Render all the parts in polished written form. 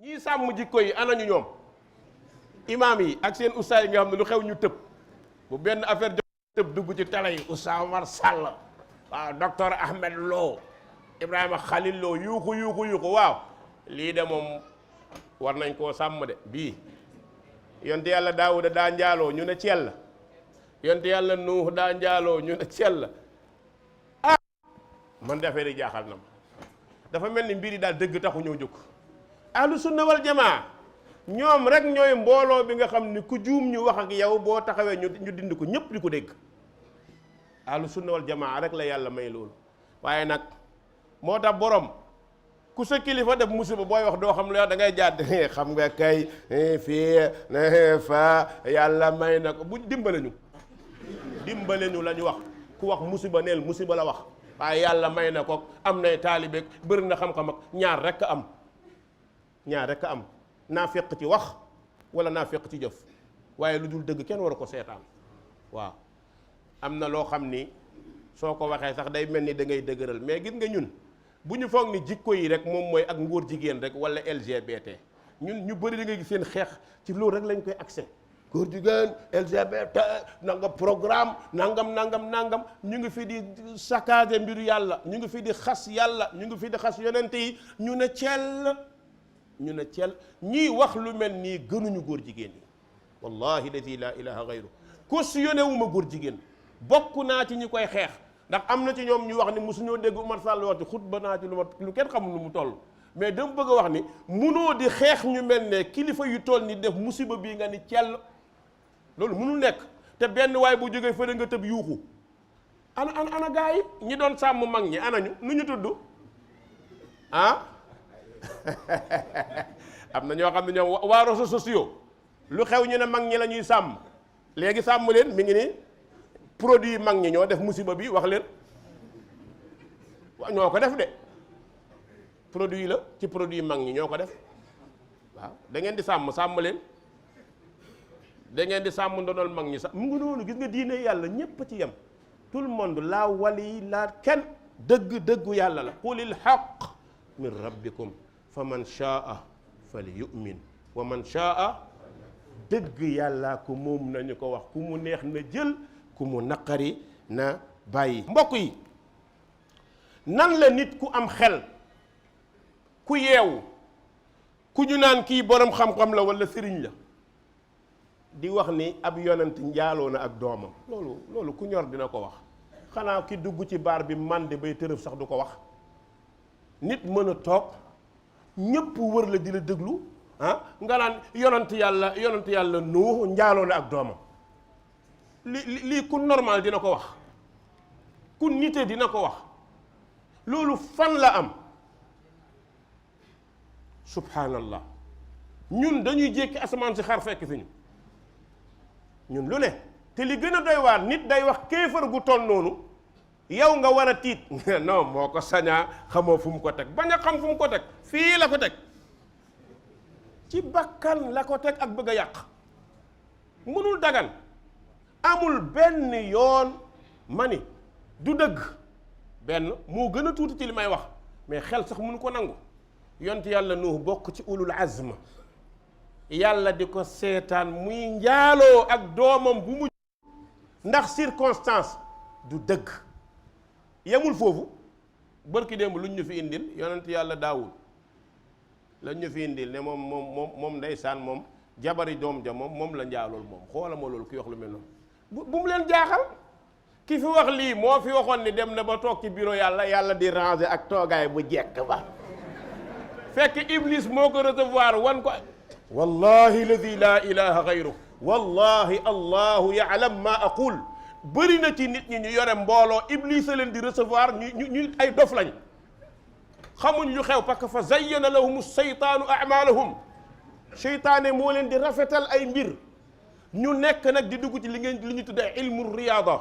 ñii sàmm jikko yi anañu ñoom imaam yi ak seen ustaas yi nga xam ne lu xew ñu tëb bu benn affaire jox tëb dugg ci télé yi Oustaz Omar Sall waaw docteur Ahmed Lo Ibrahima Khalil Lo yuuxu waaw lii de moom war nañ koo sàmm de bii yonte yàlla Daawuda daa njaaloo ñu ne cell la yonte yàlla Nuux daa njaaloo ñu ne cell la ah man de affaire yi jaaxal na ma dafa mel ni mbir yi daal dëgg taxu ñëw jóg ahlu sunna wal jamaa ñoom rek ñooy mbooloo bi nga xam ni ku juum ñu wax ak yow boo taxawee ñu dind ko ñëpp di ko dégg ahlu sunna wal jamaa rek la yàlla may loolu waaye nag moo tax borom ku sa kilifa def musiba booy wax doo xam la da ngay jàdd xam nga kay fii fa yàlla may na ko bu dimbale ñu la ñu wax ku wax musiba neel musiba la wax waaye yàlla may na ko am nay taalibeek bëri na xam-xam ak ñaar rek am naa fekk ci wax wala naa fekk ci jëf waaye lu dul dëgg kenn war a ko seetaan waaw am na loo xam ni soo ko waxee sax day mel ni da ngay dëgëral mais gis nga ñun bu ñu foog ni jikko yi rek moom mooy ak ngóor jigéen rek wala LGBT ñun ñu bëri da ngay gis seen xeex ci loolu rek lañ koy accès góor jigéen LGBT nangam programme nangam ñu ngi fi di saccagé mbiru yàlla ñu ngi fi di xas yàlla ñu ngi fi di xas yonent yi ñu ne cell ñii wax lu mel nii gënuñu góor jigéen yi wallahi ladi la ilaha gayru cautionné wu ma góor jigéen bokk naa ci ñi koy xeex ndax am na ci ñoom ñu wax ni mosuñoo dégg Oumar Sall wax ci xutba naa ci lu kenn xamul lu mu toll mais dama bëgg a wax ni munoo di xeex ñu mel ne kilifa yu toll ni def musiba bii nga ni cell loolu munul nekk te benn waay bu jógee fële nga tëb yuuxu ana gaa yi ñi doon sàmm mag ñi anañu nu ñu tudd ah am na ñoo xam ne ñoom waa réseaux sociaux lu xew ñu ne mag ñi la ñuy sàmm léegi sàmm leen mi ngi ni produit mag ñi ñoo def musiba bi wax leen waaw ñoo ko def de produit la ci produit mag ñi ñoo ko def waaw da ngeen di sàmm leen da ngeen di sàmm ndonol mag ñi sax mu ngi noonu gis nga diine yàlla ñépp ci yem tout le monde laa wali laa kenn dëggu yàlla la qulil haqq min rabbikum fa man shaa fal yu'min wa man shaa dëgg yàlla ko moom nañu ko wax ku mu neex na jël ku mu naqari na bàyyi mbokk yi nan la nit ku am xel ku yeewu ku ñu naan kii borom xam-xam la walla sëriñ la di wax ni ab yonent njaaloo na ak doomam loolu ku ñor dina ko wax xanaa ki dugg ci baar bi mànde bay tërëf sax du ko wax nit mën a toog ñépp wër la di la déglu nga naan yonent yàlla Nuux njaaloo na ak doomam lii ku normal dina ko wax ku nite dina ko wax loolu fan la am subhanallah ñun dañuy jékki asamaan si xar fekk fi ñun lu ne te li gën a doy waar nit day wax kéefar gu toll noonu yow nga war a tiit non moo ko sañaa xamoo fu mu ko teg bañ a xam fu mu ko teg fii la ko teg ci bakkan la ko teg ak bëgg a yàq mënul dagan amul benn yoon mani du dëgg benn moo gën a tuuti ci li may wax mais xel sax mënu ko nangu yont yàlla Nuux bokk ci ulul azm yàlla di ko seetaan muy njaaloo ak doomam bu mu ndax circonstance du dëgg yemul foofu bërki démb luñ ñu fi indil yonent yàlla Daawud lañ ñu fi indil ne moom ndeysaan moom jabari doom ja moom la njaalool moom xoola ma loolu ki wax lu mel noonu bu mu leen jaaxal ki fi wax lii moo fi waxoon ni dem na ba toog ci bureau yàlla di ranger ak toogaay bu jekk ba fekk Iblis moo ko recevoir wan ko wallahi alladi la ilaha gayru wallahi allahu ya'lam ma aqul bëri na ci nit ñi ñu yore mbooloo Iblis a leen di recevoir ñu ay dof lañ xamuñ lu xew parce que fa zayyana lahum seytaanu amalahum seytaane moo leen di rafetal ay mbir ñu nekk nag di dugg ci li ñu tuddee ilmu riyaada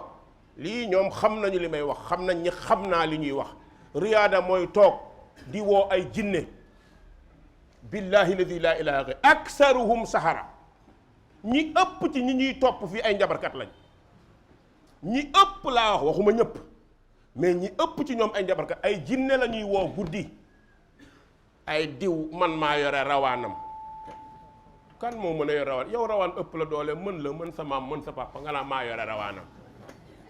lii ñoom xam nañu li may wax xam nañ ñi xam naa li ñuy wax riyaada mooy toog di woo ay jinne billahi alladi la ilaha illa aksaruhum sahara ñi ëpp ci ñi ñuy topp fii ay njabarkat lañ ñi ëpp laa wax waxuma ñëpp mais ñi ëpp ci ñoom ay njabarkat ay jinne la ñuy woo guddi ay diw man maa yore rawaanam. kan moo mën a yore rawaan yow rawaan ëpp la doole mën sa maam mën sa papa nga naa maa yore rawaanam.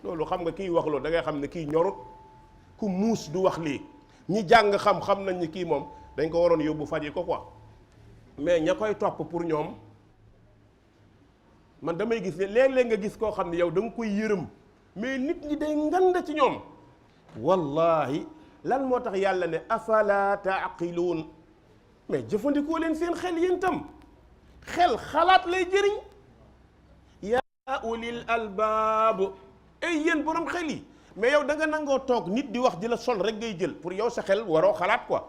loolu xam nga kiy wax loolu da ngay xam ne kii ñorut ku muus du wax lii ñi jàng xam nañ ni kii moom dañ ko waroon yóbbu faji ko quoi mais ña koy topp pour ñoom man damay gis ne léeg-léeg nga gis koo xam ne yow da nga koy yërëm mais nit ñi day ngand ci ñoom. wallahi lan moo tax yàlla ne afala taaqiluun mais jëfandikoo leen seen xel yéen tam xel xalaat lay jëriñ. yaa ulil albaab ay yéen borom xel yi mais yow da nga nangoo toog nit di wax di la sol rek ngay jël pour yow sa xel waroo xalaat quoi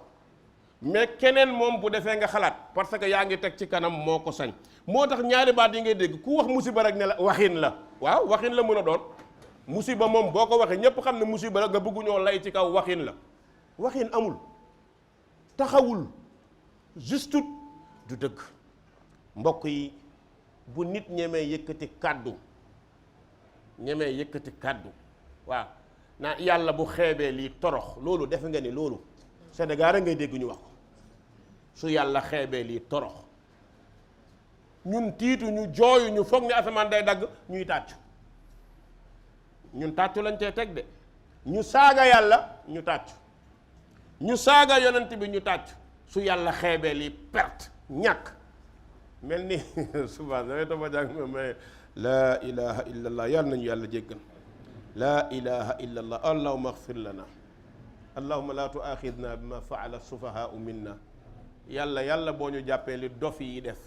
mais keneen moom bu defee nga xalaat parce que yaa ngi teg ci kanam moo ko sañ. moo tax ñaari baat yi ngay dégg ku wax musiba rek ne la waxin la waaw waxin la mën a doon musiba moom boo ko waxee ñépp xam ne musiba la nga bëgguñoo lay ci kaw waxin la waxin amul taxawul justut du dëgg. mbokk yi bu nit ñemee yëkkati kàddu waaw naa yàlla bu xeebee lii torox loolu defe nga ni loolu Sénégal a ngay dégg ñu wax ko su yàlla xeebee lii torox ñun tiitu ñu jooyu ñu foog ni asamaan day dagg ñuy tàccu ñun tàccu lañ cee teg de ñu saaga yàlla ñu tàccu ñu saaga yonent bi ñu tàccu su yàlla xeebee lii perte ñàkk mel ni suba damay toog jàng mais laa ilaha illa allah yàlla nañu yàlla jéggal laa ilaha illa allah allahumma axfir lana allahumma la tuaxidna bima faala sufahaau minna yàlla boo ñu jàppee li dof yi def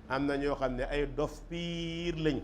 am na ñoo xam ne ay dof piir lañ